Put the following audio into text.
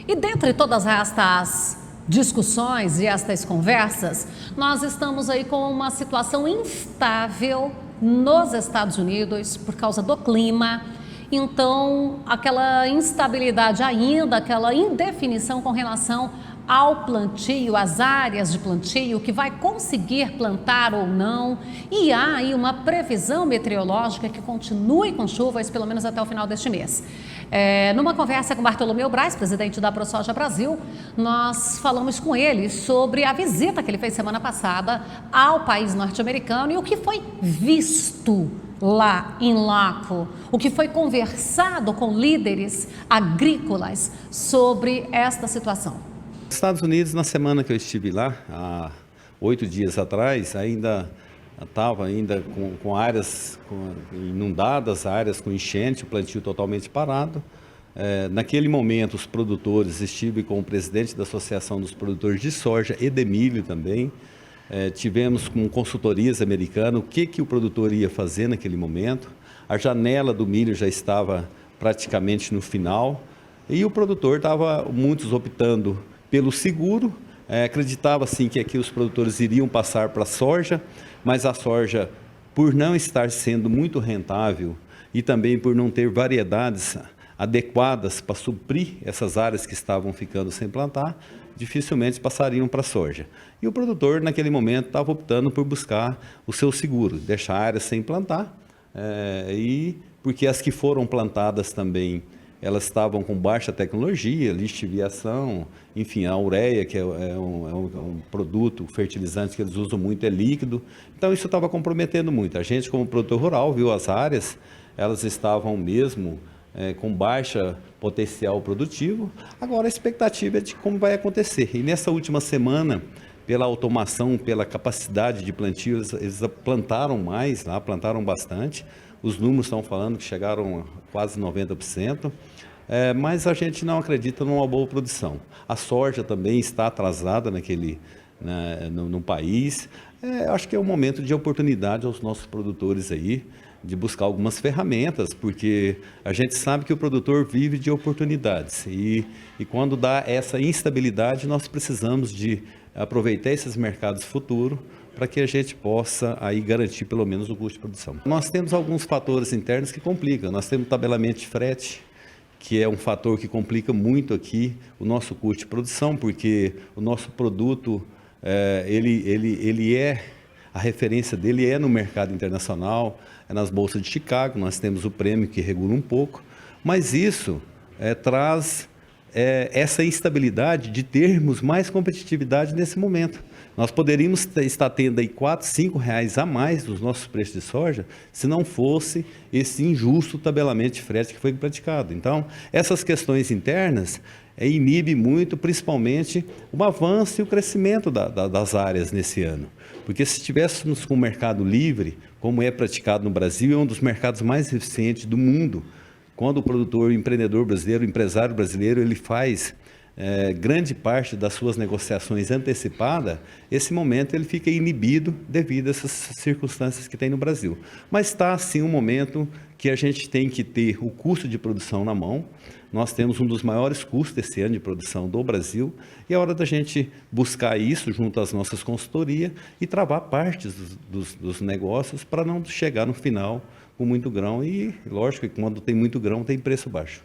E dentre todas estas discussões e estas conversas, nós estamos aí com uma situação instável nos Estados Unidos por causa do clima. Então, aquela instabilidade ainda, aquela indefinição com relação ao plantio, às áreas de plantio, que vai conseguir plantar ou não. E há aí uma previsão meteorológica que continue com chuvas, pelo menos até o final deste mês. Numa conversa com Bartolomeu Braz, presidente da ProSoja Brasil, nós falamos com ele sobre a visita que ele fez semana passada ao país norte-americano e o que foi visto lá em loco, o que foi conversado com líderes agrícolas sobre esta situação. Estados Unidos, na semana que eu estive lá, há 8 dias atrás, ainda estava com áreas inundadas, áreas com enchente, o plantio totalmente parado. Naquele momento, os produtores, estive com o presidente da Associação dos Produtores de Soja e de Milho também. Tivemos com consultorias americanas o que o produtor ia fazer naquele momento. A janela do milho já estava praticamente no final e o produtor estava, muitos optando pelo seguro, acreditava sim que aqui os produtores iriam passar para a soja, mas a soja, por não estar sendo muito rentável e também por não ter variedades adequadas para suprir essas áreas que estavam ficando sem plantar, dificilmente passariam para a soja. E o produtor, naquele momento, estava optando por buscar o seu seguro, deixar a área sem plantar, porque as que foram plantadas também, elas estavam com baixa tecnologia, lixiviação, enfim, a ureia, que é um produto, fertilizante que eles usam muito, é líquido. Então, isso estava comprometendo muito. A gente, como produtor rural, viu as áreas, elas estavam mesmo com baixa potencial produtivo. Agora, a expectativa é de como vai acontecer. E nessa última semana, pela automação, pela capacidade de plantio, eles plantaram mais, lá, plantaram bastante. Os números estão falando que chegaram a quase 90%, mas a gente não acredita numa boa produção. A soja também está atrasada no país. Acho que é um momento de oportunidade aos nossos produtores aí, de buscar algumas ferramentas, porque a gente sabe que o produtor vive de oportunidades e quando dá essa instabilidade, nós precisamos de aproveitar esses mercados futuros para que a gente possa aí garantir pelo menos o custo de produção. Nós temos alguns fatores internos que complicam. Nós temos o tabelamento de frete, que é um fator que complica muito aqui o nosso custo de produção, porque o nosso produto, a referência dele é no mercado internacional, é nas bolsas de Chicago, nós temos o prêmio que regula um pouco, mas isso traz essa instabilidade de termos mais competitividade nesse momento. Nós poderíamos estar tendo aí R$4, R$5 a mais dos nossos preços de soja se não fosse esse injusto tabelamento de frete que foi praticado. Então, essas questões internas inibe muito, principalmente, o avanço e o crescimento das áreas nesse ano. Porque se estivéssemos com o mercado livre, como é praticado no Brasil, é um dos mercados mais eficientes do mundo. Quando o produtor, o empreendedor brasileiro, o empresário brasileiro, ele faz grande parte das suas negociações antecipadas, esse momento ele fica inibido devido a essas circunstâncias que tem no Brasil. Mas está, sim, um momento que a gente tem que ter o custo de produção na mão. Nós temos um dos maiores custos esse ano de produção do Brasil e é hora da gente buscar isso junto às nossas consultorias e travar partes dos negócios para não chegar no final com muito grão e, lógico, que quando tem muito grão tem preço baixo.